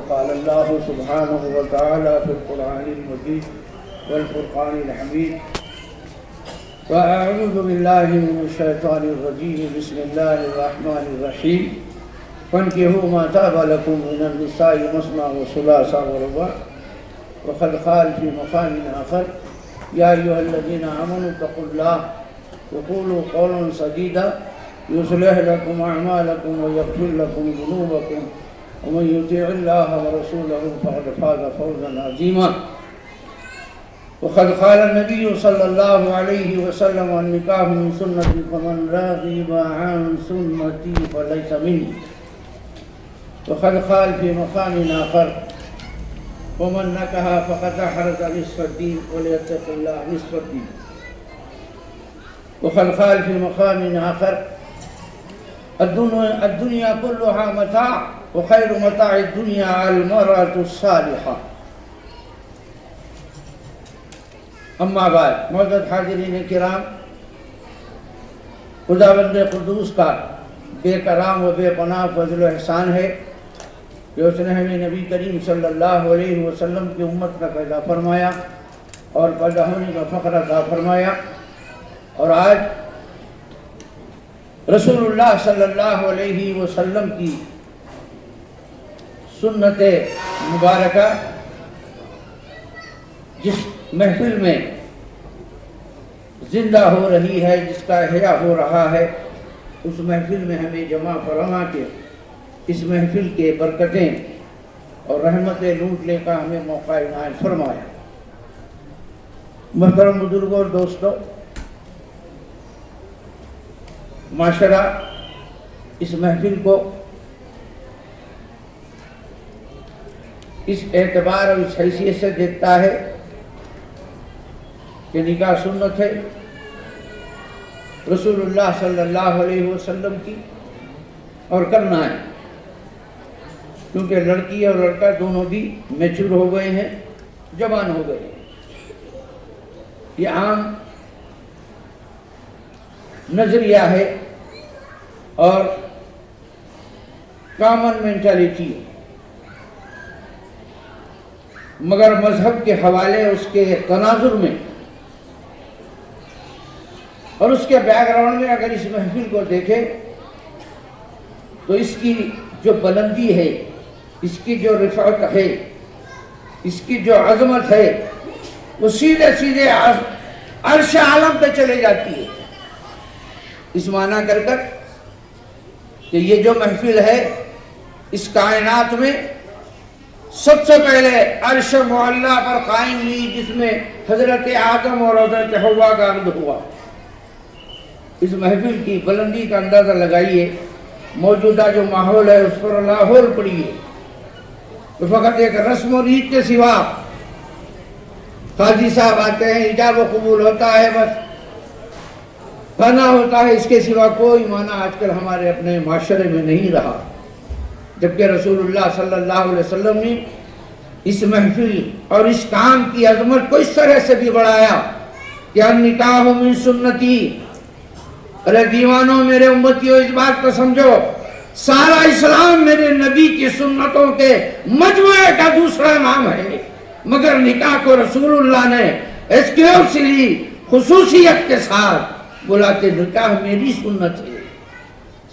قال الله سبحانه وتعالى في القرآن المجيد والفرقان الحميد وأعوذ بالله من الشيطان الرجيم بسم الله الرحمن الرحيم فانكحوا ما طاب لكم من النساء مثنى وثلاث ورباع وقد قال في مقام آخر يا أيها الذين آمنوا اتقوا الله وقولوا قولا سديدا يصلح لكم أعمالكم ويغفر لكم ذنوبكم ومن يطيع الله ورسوله فقد فاز فوزا عظيما وقد قال النبي صلى الله عليه وسلم النكاح من سنتي فمن رغب عن سنتي فليس مني وقد قال في مقام آخر ومن نكح فقد أحرز نصف الدين وليتق الله نصف الدين وقد قال في مقام آخر الدنيا كلها متاع وخير متاع الدنيا المرأة الصالحة اما بعد معزز حاضرین کرام، خداوند قدوس کا بے کرام و بے پناہ فضل و احسان ہے کہ اس نے ہمیں نبی کریم صلی اللہ علیہ وسلم کی امت کا پیدا فرمایا اور پیدا ہونے کا فخر عطا فرمایا، اور آج رسول اللہ صلی اللہ علیہ وسلم کی سنت مبارکہ جس محفل میں زندہ ہو رہی ہے، جس کا احیاء ہو رہا ہے، اس محفل میں ہمیں جمع فرما کے اس محفل کے برکتیں اور رحمتیں لوٹنے کا ہمیں موقع عنایت فرمایا۔ محترم بزرگوں اور دوستوں، معاشرہ اس محفل کو اس اعتبار اور اس حیثیت سے دیکھتا ہے کہ نکاح سنت ہے رسول اللہ صلی اللہ علیہ وسلم کی اور کرنا ہے، کیونکہ لڑکی اور لڑکا دونوں بھی میچور ہو گئے ہیں، جوان ہو گئے ہیں۔ یہ عام نظریہ ہے اور کامن مینٹالٹی ہے، مگر مذہب کے حوالے اس کے تناظر میں اور اس کے بیک گراؤنڈ میں اگر اس محفل کو دیکھیں تو اس کی جو بلندی ہے، اس کی جو رفعت ہے، اس کی جو عظمت ہے، وہ سیدھے سیدھے عرش عالم پہ چلے جاتی ہے، اس معنی کر کر کہ یہ جو محفل ہے اس کائنات میں سب سے پہلے عرش معلیٰ پر قائم ہوئی، جس میں حضرت آدم اور حضرت حوا کا عقد ہوا۔ اس محفل کی بلندی کا اندازہ لگائیے، موجودہ جو ماحول ہے اس پر لاہور پڑی ہے، تو فقط ایک رسم و ریت کے سوا قاضی صاحب آتے ہیں، ایجاب و قبول ہوتا ہے، بس گانا ہوتا ہے، اس کے سوا کوئی معنی آج کل ہمارے اپنے معاشرے میں نہیں رہا، جبکہ رسول اللہ صلی اللہ علیہ وسلم نے اس محفل اور اس کام کی عظمت کو اس طرح سے بھی بڑھایا کہ النکاح من سنتی۔ ارے دیوانوں، میرے امتیوں، اس بات کو سمجھو، سارا اسلام میرے نبی کی سنتوں کے مجموعے کا دوسرا نام ہے، مگر نکاح کو رسول اللہ نے ایکسکلوسیولی خصوصیت کے ساتھ بولا کہ نکاح میری سنت ہے۔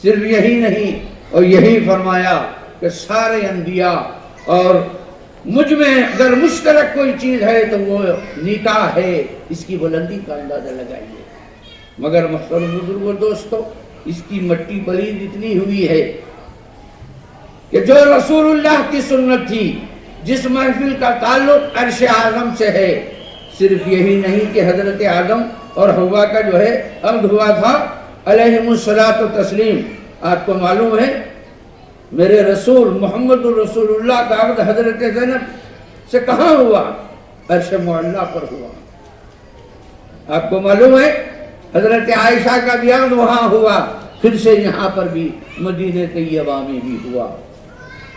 صرف یہی نہیں، اور یہی فرمایا کہ سارے انبیاء اور مجھ میں اگر مشترک کوئی چیز ہے تو وہ نکاح ہے، اس کی بلندی کا اندازہ لگائیے۔ مگر محترم بزرگوں دوستو، اس کی مٹی پلید اتنی ہوئی ہے کہ جو رسول اللہ کی سنت تھی، جس محفل کا تعلق عرش اعظم سے ہے، صرف یہی نہیں کہ حضرت آدم اور حوا کا جو ہے عقد ہوا تھا علیہم الصلاۃ والتسلیم۔ آپ کو معلوم ہے میرے رسول محمد الرسول اللہ کا عقد حضرت زینب سے کہاں ہوا؟ عرش معلیٰ پر ہوا۔ آپ کو معلوم ہے حضرت عائشہ کا بھی عقد وہاں ہوا، پھر سے یہاں پر بھی مدینہ طیبہ میں بھی ہوا۔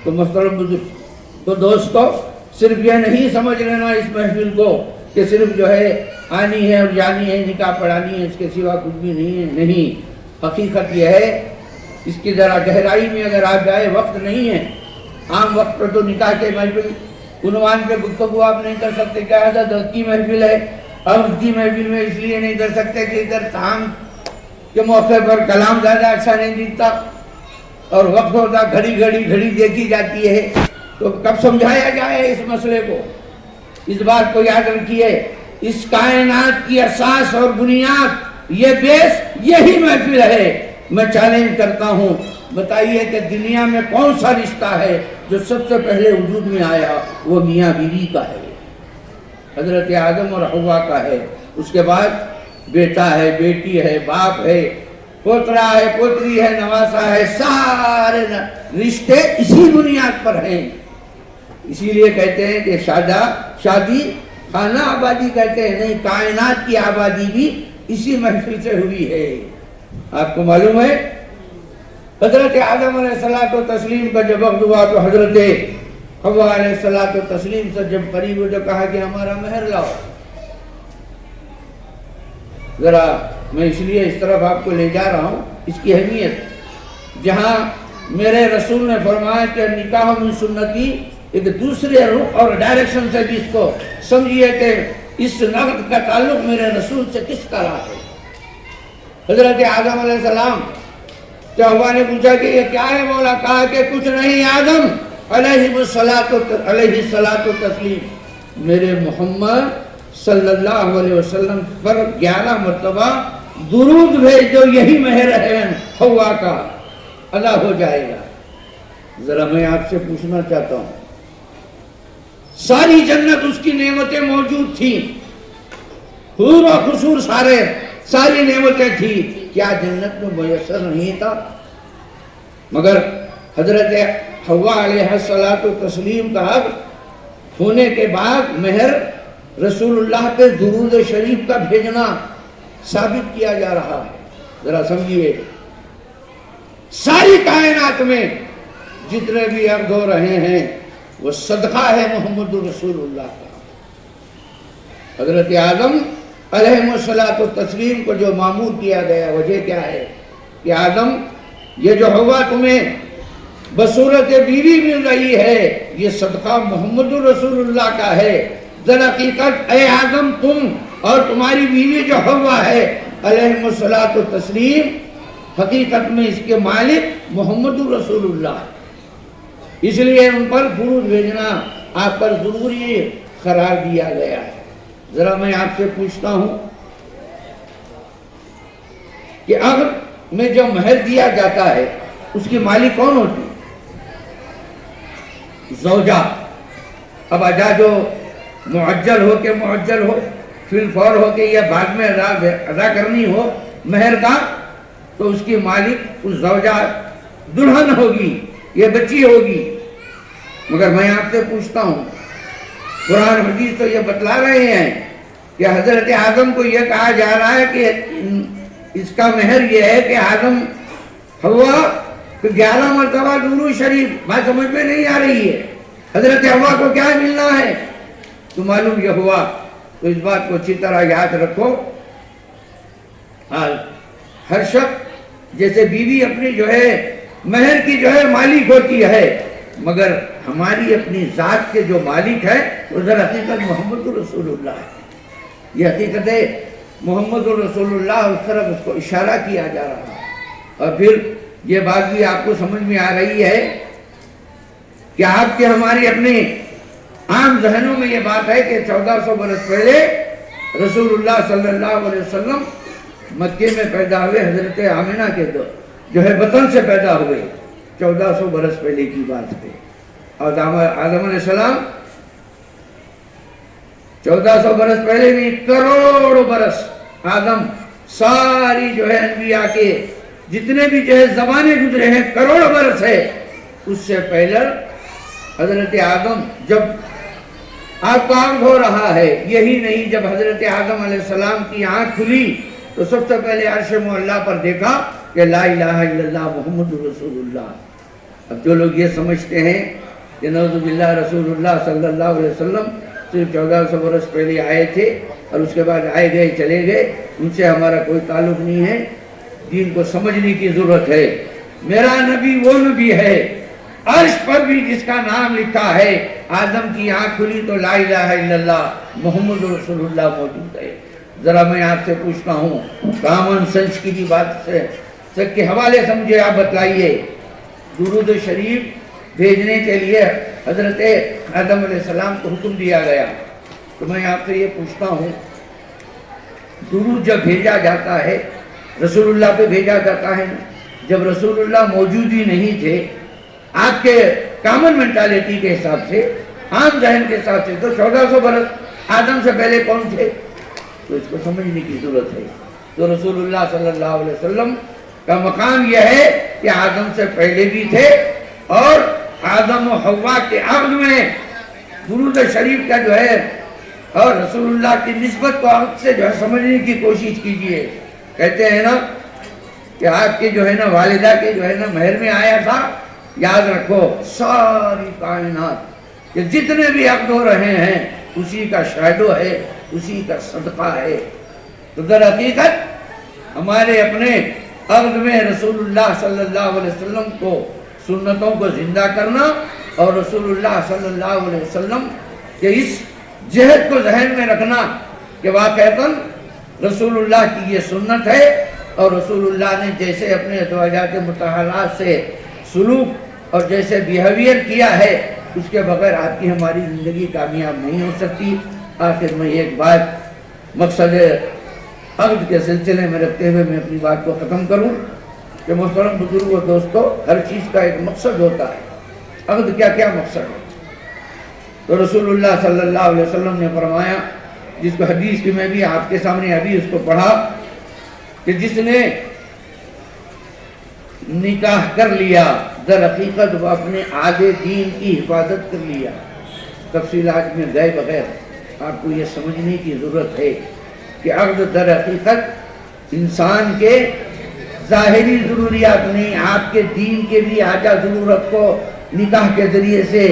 تو محترم بزرگ تو دوستو، صرف یہ نہیں سمجھ لینا اس محفل کو کہ صرف جو ہے آنی ہے اور جانی ہے، نکاح پڑھانی ہے، اس کے سوا کچھ بھی نہیں ہے۔ نہیں، حقیقت یہ ہے، اس کی ذرا گہرائی میں اگر آپ جائے، وقت نہیں ہے عام وقت پر تو نکاح کے محفل عنوان پہ گفتگو آپ نہیں کر سکتے کہ عادت کی محفل ہے، اور کی محفل میں اس لیے نہیں کر سکتے کہ ادھر طعام کے موقع پر کلام زیادہ اچھا نہیں دکھتا، اور وقت ہوتا گھڑی دیکھی جاتی ہے، تو کب سمجھایا جائے اس مسئلے کو؟ اس بات کو یاد رکھیے، اس کائنات کی اساس اور بنیاد، یہ بیس یہی محفل ہے۔ میں چیلنج کرتا ہوں، بتائیے کہ دنیا میں کون سا رشتہ ہے جو سب سے پہلے وجود میں آیا؟ وہ میاں بیوی کا ہے، حضرت آدم اور حوا کا ہے، اس کے بعد بیٹا ہے، بیٹی ہے، باپ ہے، پوترا ہے، پوتری ہے، نواسا ہے، سارے رشتے اسی بنیاد پر ہیں۔ اسی لیے کہتے ہیں کہ شادی خانہ آبادی کہتے ہیں، نہیں، کائنات کی آبادی بھی اسی محفل سے ہوئی ہے۔ آپ کو معلوم ہے حضرت آدم علیہ الصلوۃ والتسلیم کا جب وقت ہوا تو حضرت حوا علیہ الصلوۃ والتسلیم سے جب قریب ہو تو کہا کہ ہمارا مہر لاؤ۔ ذرا میں اس لیے اس طرف آپ کو لے جا رہا ہوں، اس کی اہمیت، جہاں میرے رسول نے فرمایا کہ نکاح من سنتی، ایک دوسرے رخ اور ڈائریکشن سے بھی اس کو سمجھیے کہ اس نقد کا تعلق میرے رسول سے کس طرح ہے۔ حضرت آدم علیہ السلام جب حوا نے پوچھا کہ یہ کیا ہے، بولا، کہا کہ کچھ نہیں، آدم علیہ الصلاۃ والتسلیم، میرے محمد صلی اللہ علیہ وسلم پر 11 مرتبہ درود بھیج دو، یہی مہر ہے حوا کا، ادا ہو جائے گا۔ ذرا میں آپ سے پوچھنا چاہتا ہوں، ساری جنت اس کی نعمتیں موجود تھیں، حور و قصور ساری نعمتیں تھیں، کیا جنت میں میسر نہیں تھا؟ مگر حضرت حوا علیہ الصلوۃ والتسلیم کا حق ہونے کے بعد مہر رسول اللہ پہ درود شریف کا بھیجنا ثابت کیا جا رہا ہے۔ ذرا سمجھیے، ساری کائنات میں جتنے بھی عرض ہو رہے ہیں وہ صدقہ ہے محمد رسول اللہ کا۔ حضرت آدم علیہ الصلوۃ والتسلیم کو جو معمور کیا گیا، وجہ کیا ہے کہ آدم، یہ جو حوا تمہیں بصورت بیوی مل رہی ہے، یہ صدقہ محمد رسول اللہ کا ہے۔ در حقیقت اے آدم، تم اور تمہاری بیوی جو حوا ہے علیہ الصلوۃ والتسلیم، حقیقت میں اس کے مالک محمد رسول اللہ ہے، اس لیے ان پر درود بھیجنا آپ پر ضروری قرار دیا گیا ہے۔ ذرا میں آپ سے پوچھتا ہوں کہ عقد میں جو مہر دیا جاتا ہے اس کی مالک کون ہوتی ہے؟ زوجہ۔ اب ادا جو معجل ہو کے معجل ہو، فی الفور ہو کے یا بعد میں ادا کرنی ہو مہر کا، تو اس کی مالک اس زوجہ دلہن ہوگی، یہ بچی ہوگی۔ مگر میں آپ سے پوچھتا ہوں، قرآن حدیث تو یہ بتلا رہے ہیں کہ حضرت آدم کو یہ کہا جا رہا ہے کہ اس کا مہر یہ ہے کہ آدم حوا کو 11 مرتبہ درود شریف، بات سمجھ میں نہیں آ رہی ہے۔ حضرت حوا کو کیا ملنا ہے تو معلوم یہ ہوا، تو اس بات کو اچھی طرح یاد رکھو۔ ہر شخص جیسے بیوی اپنی جو ہے مہر کی جو ہے مالک ہوتی ہے، مگر ہماری اپنی ذات کے جو مالک ہے وہ در حقیقت محمد رسول اللہ ہے۔ یہ حقیقت ہے محمد رسول اللہ، اس طرف اس کو اشارہ کیا جا رہا ہے۔ اور پھر یہ بات بھی آپ کو سمجھ میں آ رہی ہے کہ آپ کے ہماری اپنے عام ذہنوں میں یہ بات ہے کہ 1400 برس پہلے رسول اللہ صلی اللہ علیہ وسلم مکے میں پیدا ہوئے، حضرت آمنہ کے جو ہے بطن سے پیدا ہوئے، 1400 برس پہلے کی بات ہے۔ اور آدم علیہ السلام 1400 برس پہلے بھی کروڑوں برس آدم، ساری جو ہے انبیاء کے جتنے بھی جو ہے زمانے گزرے ہیں کروڑ برس ہے، اس سے پہلے حضرت آدم جب آپ کا آنکھ ہو رہا ہے، یہی نہیں، جب حضرت آدم علیہ السلام کی آنکھ کھلی تو سب سے پہلے عرش معلیٰ پر دیکھا کہ لا الہ الا اللہ محمد رسول اللہ۔ اب جو لوگ یہ سمجھتے ہیں کہ نعوذ باللہ رسول اللہ صلی اللہ علیہ وسلم صرف 1400 برس پہلے آئے تھے اور اس کے بعد آئے گئے چلے گئے، ان سے ہمارا کوئی تعلق نہیں ہے۔ دین کو سمجھنے کی ضرورت ہے۔ میرا نبی وہ نبی ہے عرش پر بھی جس کا نام لکھا ہے، آدم کی آنکھ کھلی تو لا الہ الا اللہ محمد رسول اللہ موجود ہے۔ ذرا میں آپ سے پوچھتا ہوں، کامن سینس کی بھی بات سے کے حوالے سے مجھے آپ بتلائیے، درود شریف بھیجنے کے لیے حضرت آدم علیہ السلام کو حکم دیا گیا، تو میں آپ سے یہ پوچھتا ہوں، درود جب بھیجا جاتا ہے رسول اللہ پہ بھیجا جاتا ہے، جب رسول اللہ موجود ہی نہیں تھے، آپ کے کامن مینٹالٹی کے حساب سے، عام ذہن کے حساب سے، تو 1400 برس آدم سے پہلے کون تھے؟ تو اس کو سمجھنے کی ضرورت ہے۔ تو رسول اللہ صلی اللہ علیہ وسلم کا مقام یہ ہے کہ آدم سے پہلے بھی تھے، اور آدم و حوا کے عقد میں درود شریف کا جو ہے اور رسول اللہ کی نسبت کو عقد سے جو ہے سمجھنے کی کوشش کیجئے۔ کہتے ہیں نا کہ آپ کے جو ہے نا والدہ کے جو ہے نا مہر میں آیا تھا، یاد رکھو ساری کائنات کہ جتنے بھی عقد ہو رہے ہیں اسی کا شاہدو ہے، اسی کا صدقہ ہے۔ تو در حقیقت ہمارے اپنے عقد میں رسول اللہ صلی اللہ علیہ وسلم کو سنتوں کو زندہ کرنا، اور رسول اللہ صلی اللہ علیہ وسلم کے اس جہد کو ذہن میں رکھنا کہ واقعتاً رسول اللہ کی یہ سنت ہے، اور رسول اللہ نے جیسے اپنے ازواجات مطہرات سے سلوک اور جیسے بیہیویئر کیا ہے، اس کے بغیر آپ کی ہماری زندگی کامیاب نہیں ہو سکتی۔ آخر میں ایک بات مقصد عقد کے سلسلے میں رکھتے ہوئے میں اپنی بات کو ختم کروں کہ محترم بزرگوں دوستو، ہر چیز کا ایک مقصد ہوتا ہے۔ عقد کیا مقصد ہے؟ تو رسول اللہ صلی اللہ علیہ وسلم نے فرمایا، جس کو حدیث کی میں بھی آپ کے سامنے ابھی اس کو پڑھا، کہ جس نے نکاح کر لیا در حقیقت وہ اپنے آدھے دین کی حفاظت کر لیا۔ تفصیلات میں گئے بغیر آپ کو یہ سمجھنے کی ضرورت ہے کہ عقد در حقیقت انسان کے ظاہری ضروریات نہیں، آپ کے دین کے بھی حاجہ ضرورت کو نکاح کے ذریعے سے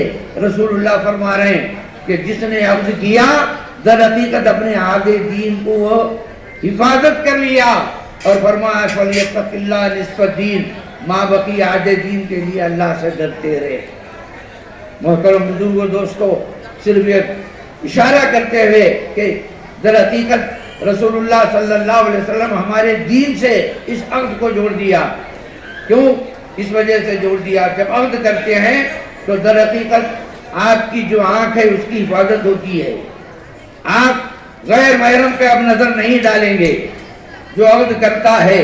رسول اللہ فرما رہے ہیں کہ جس نے عقد کیا در حقیقت اپنے آدھے دین کو وہ حفاظت کر لیا، اور فرمایا فَلْيَتَّقِ اللَّهَ نِصْفَ الدِّينِ، ماں بقی آدھے دین کے لیے اللہ سے ڈرتے رہے۔ محترم بزرگوں دوستو، صرف ایک اشارہ کرتے ہوئے کہ در حقیقت رسول اللہ صلی اللہ علیہ وسلم ہمارے دین سے اس عقد کو جوڑ دیا۔ کیوں اس وجہ سے جوڑ دیا؟ جب عقد کرتے ہیں تو در حقیقت آپ کی جو آنکھ ہے اس کی حفاظت ہوتی ہے، آپ غیر محرم پہ اب نظر نہیں ڈالیں گے۔ جو عقد کرتا ہے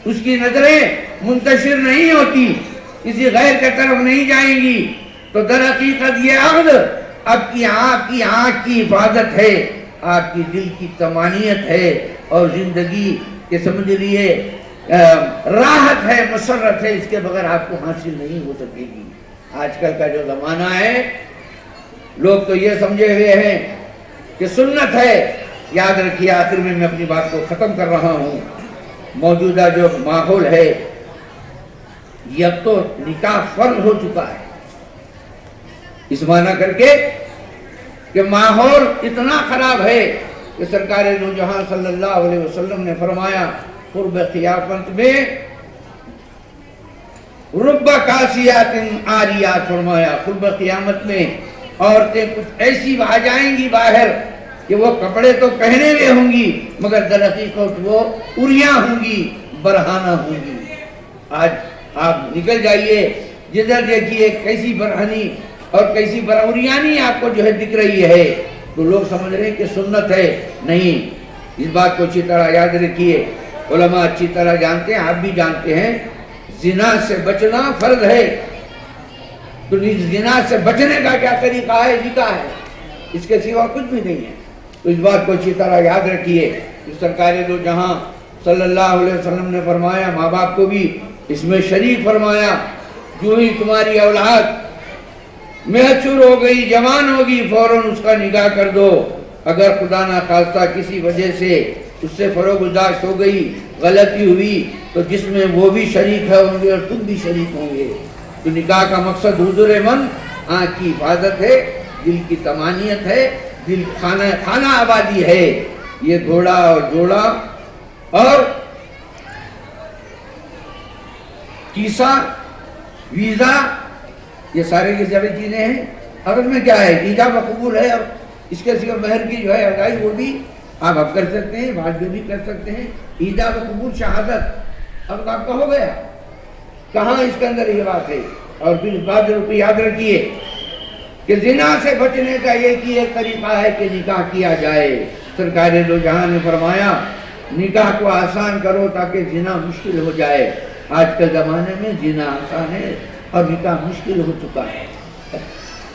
اس کی نظریں منتشر نہیں ہوتی، کسی غیر کے طرف نہیں جائیں گی، تو در حقیقت یہ عقد آپ کی آنکھ کی حفاظت ہے، آپ کی دل کی طمانینت ہے، اور زندگی کے سمجھ لیے راحت ہے، مسرت ہے، اس کے بغیر آپ کو حاصل نہیں ہو سکے گی۔ آج کل کا جو زمانہ ہے، لوگ تو یہ سمجھے ہوئے ہیں کہ سنت ہے۔ یاد رکھیے، آخر میں اپنی بات کو ختم کر رہا ہوں، موجودہ جو ماحول ہے، یہ تو نکاح فرض ہو چکا ہے، اس معنی کر کے کہ ماحول اتنا خراب ہے کہ سرکار دو جہاں صلی اللہ علیہ وسلم نے فرمایا قرب قیامت میں رب کاسیات عاریات، فرمایا قرب قیامت میں عورتیں کچھ ایسی آ جائیں گی باہر کہ وہ کپڑے تو پہنے ہوئے ہوں گی مگر در حقیقت وہ اریاں ہوں گی، برہانہ ہوں گی۔ آج آپ نکل جائیے جدھر دیکھیے کیسی برہنی اور کیسی اریانی آپ کو جو ہے دکھ رہی ہے، تو لوگ سمجھ رہے ہیں کہ سنت ہے۔ نہیں، اس بات کو اچھی طرح یاد رکھیے، علماء اچھی طرح جانتے ہیں، آپ بھی جانتے ہیں، زنا سے بچنا فرض ہے۔ تو زنا سے بچنے کا کیا طریقہ ہے؟ نکاح ہے، اس کے سوا کچھ بھی نہیں ہے۔ تو اس بات کو اچھی طرح یاد رکھیے کہ سرکار دو جہاں صلی اللہ علیہ وسلم نے فرمایا، ماں باپ کو بھی اس میں شریک فرمایا، جو ہی تمہاری اولاد میچور ہو گئی، جوان ہوگی، فوراً اس کا نکاح کر دو۔ اگر خدا نہ خواستہ کسی وجہ سے اس سے فروگزاشت ہو گئی، غلطی ہوئی، تو جس میں وہ بھی شریک ہوں گے اور تم بھی شریک ہوں گے۔ تو نکاح کا مقصد حضور من، آنکھ کی حفاظت ہے، دل کی طمانینت ہے، دل خانہ آبادی ہے۔ یہ گھوڑا اور جوڑا اور کیسا، ویزا یہ ساری چیزیں ہیں. اصل میں کیا ہے, ایجاب و قبول ہے, اور اس کے سوا مہر کی جو ہے ادائی وہ بھی آپ اب کر سکتے ہیں, بعد میں بھی کر سکتے ہیں. ایجاب و قبول شہادت اب آپ کا ہو گیا. کہاں اس کے اندر یہ بات ہے؟ اور پھر اس بات کو یاد رکھیے کہ زنا سے بچنے کا ایک طریقہ ہے کہ نکاح کیا جائے. سرکار دو جہاں نے فرمایا نکاح کو آسان کرو تاکہ زنا مشکل ہو جائے. آج کے زمانے میں زنا آسان ہے اور نکاح مشکل ہو چکا ہے.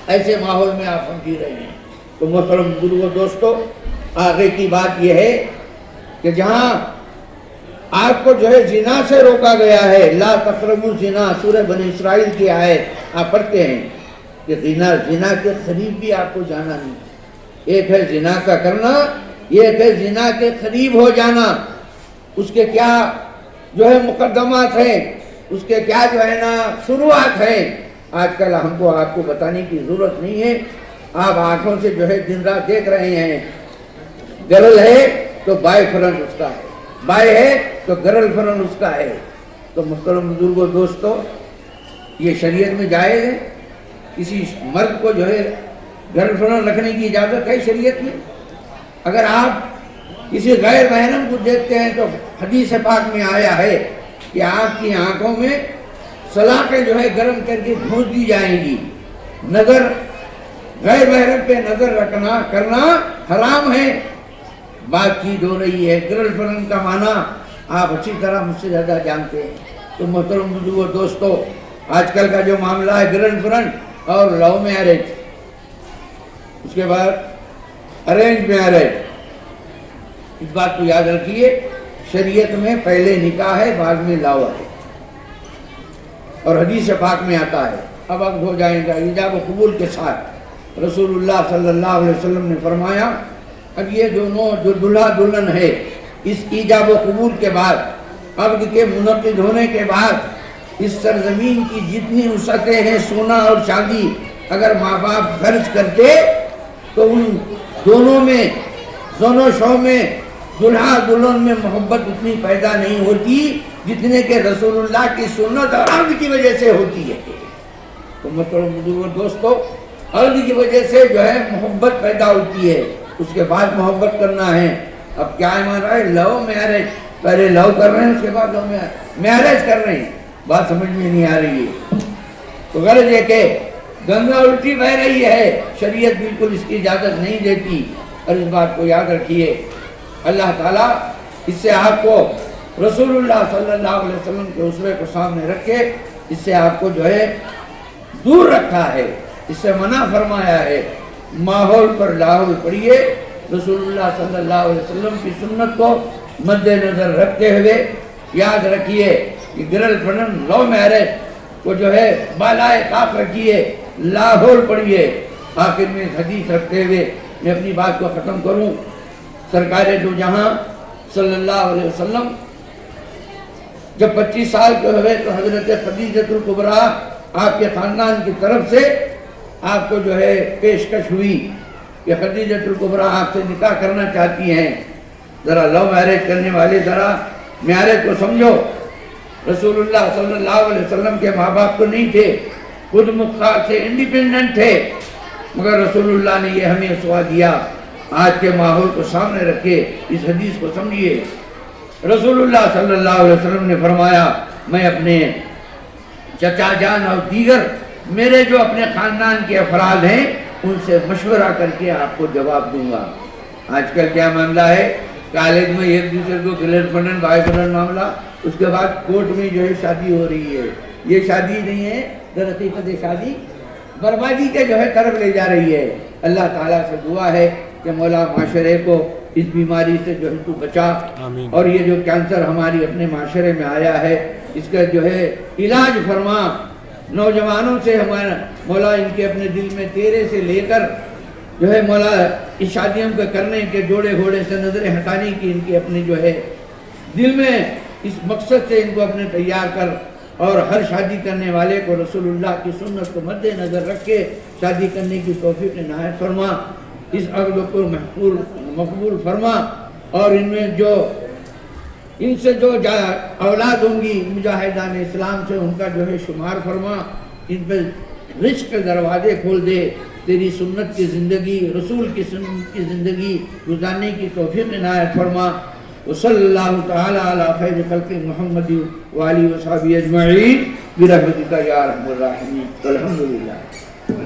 ایسے ماحول میں آپ ہم جی رہے ہیں. تو محترم بزرگوں دوستو, آگے کی بات یہ ہے کہ جہاں آپ کو جو ہے زنا سے روکا گیا ہے, لا تقربوا الزنا, سورہ بنی اسرائیل کی آیت آپ پڑھتے ہیں کہ زنا کے قریب بھی آپ کو جانا نہیں. ایک ہے زنا کا کرنا, ایک ہے زنا کے قریب ہو جانا. اس کے کیا جو ہے مقدمات ہیں, اس کے کیا جو ہے نا شروعات ہیں, آج کل ہم کو آپ کو بتانے کی ضرورت نہیں ہے. آپ آنکھوں سے جو ہے دن رات دیکھ رہے ہیں. گرل ہے تو بائے فرنٹ اس کا ہے, بائے ہے تو گرل فرنٹ اس کا ہے. تو محترم بزرگوں دوستو, یہ شریعت میں جائز ہے؟ کسی مرد کو جو ہے گرل فرنٹ رکھنے کی اجازت ہے شریعت میں؟ اگر آپ کسی غیر محرم کو دیکھتے ہیں تو حدیث پاک میں آیا ہے کہ آپ کی آنکھوں میں سلاخیں جو ہے گرم کر کے گھونس دی جائیں گی. نظر غیر محرم پہ نظر رکھنا کرنا حرام ہے. بات چیت ہو رہی ہے, گرل فرنٹ کا معنی آپ اچھی طرح مجھ سے زیادہ جانتے ہیں. تو محترم بزرگوں دوستو, آج کل کا جو معاملہ ہے گرل فرنٹ اور لو میرج, اس کے بعد ارینج میرج, اس بات کو یاد رکھیے شریعت میں پہلے نکاح ہے بعد میں لاوا ہے, اور حدیث پاک میں آتا ہے. اب وقت ہو جائے گا ایجاب و قبول کے ساتھ. رسول اللہ صلی اللہ علیہ وسلم نے فرمایا اب یہ دونوں جو دلہا دلہن ہے, اس ایجاب و قبول کے بعد عقد کے منعقد ہونے کے بعد اس سرزمین کی جتنی وسعتیں ہیں سونا اور چاندی اگر ماں باپ خرچ کرتے تو ان دونوں میں دونوں شو میں دلہا دلہن میں محبت اتنی پیدا نہیں ہوتی جتنے کہ رسول اللہ کی سنت اور عقد کی وجہ سے ہوتی ہے. تو محترم بزرگوں دوستو, عقد کی وجہ سے جو ہے محبت پیدا ہوتی ہے, اس کے بعد محبت کرنا ہے. اب کیا مان رہا ہے لو میرج, پہلے لو کر رہے ہیں اس کے بعد لو میرج کر رہے ہیں. بات سمجھ میں نہیں آ رہی ہے. تو غرض یہ کہ گنگا الٹی بہ رہی ہے, شریعت بالکل اس کی اجازت نہیں دیتی. اور اس بات کو یاد رکھیے اللہ تعالیٰ اس سے آپ کو رسول اللہ صلی اللہ علیہ وسلم کے اسوے کو سامنے رکھ کے اس سے آپ کو جو ہے دور رکھا ہے, اس سے منع فرمایا ہے. ماحول پر لاحول پڑھیے, رسول اللہ صلی اللہ علیہ وسلم کی سنت کو مد نظر رکھتے ہوئے یاد رکھیے کہ گرل فرنٹ لو میرج کو جو ہے بالائے طاق رکھیے, لاحول پڑھیے. آخر میں حدیث رکھتے ہوئے میں اپنی بات کو ختم کروں. سرکار دو جہاں صلی اللہ علیہ وسلم جب 25 سال کے ہوئے تو حضرت خدیجۃ الکبریٰ آپ کے خاندان کی طرف سے آپ کو جو ہے پیشکش ہوئی کہ خدیجۃ الکبریٰ آپ سے نکاح کرنا چاہتی ہیں. ذرا لو میرج کرنے والے ذرا میرج کو سمجھو. رسول اللہ صلی اللہ علیہ وسلم کے ماں باپ تو نہیں تھے, خود مختار تھے, انڈیپینڈنٹ تھے, مگر رسول اللہ نے یہ ہمیں سوا دیا. آج کے ماحول کو سامنے رکھے اس حدیث کو سمجھیے. رسول اللہ صلی اللہ علیہ وسلم نے فرمایا میں اپنے چچا جان اور دیگر میرے جو اپنے خاندان کے افراد ہیں ان سے مشورہ کر کے آپ کو جواب دوں گا. آج کل کیا معاملہ ہے, کالج میں ایک دوسرے کو گرل فرنٹ بائے فرنٹ معاملہ, اس کے بعد کورٹ میں جو ہے شادی ہو رہی ہے. یہ شادی نہیں ہے, در حقیقت شادی بربادی کے جو ہے طرف لے جا رہی ہے. اللہ تعالیٰ سے دعا ہے کہ مولا معاشرے کو اس بیماری سے جو ہے تو بچا, اور یہ جو کینسر ہماری اپنے معاشرے میں آیا ہے اس کا جو ہے علاج فرما. نوجوانوں سے ہمارا مولا ان کے اپنے دل میں تیرے سے لے کر جو ہے مولا اس شادیوں کے کرنے کے جوڑے گھوڑے سے نظریں ہٹانے کی ان کے اپنے جو ہے دل میں اس مقصد سے ان کو اپنے تیار کر, اور ہر شادی کرنے والے کو رسول اللہ کی سنت کو مد نظر رکھ کے شادی کرنے کی توفیق عنایت فرما. اس عقد کو مقبول فرما, اور ان میں جو ان سے جو اولاد ہوں گی مجاہدان اسلام سے ان کا جو ہے شمار فرما, ان پہ رزق کے دروازے کھول دے، تیری سنت کی زندگی، رسول کی سنت کی زندگی گزارنے کی توفیق عنایت فرما۔ وصلی اللہ تعالی علی خیر خلق محمد وآلہ وصحبہ اجمعین برحمتک یا ارحم الراحمین۔ الحمدللہ۔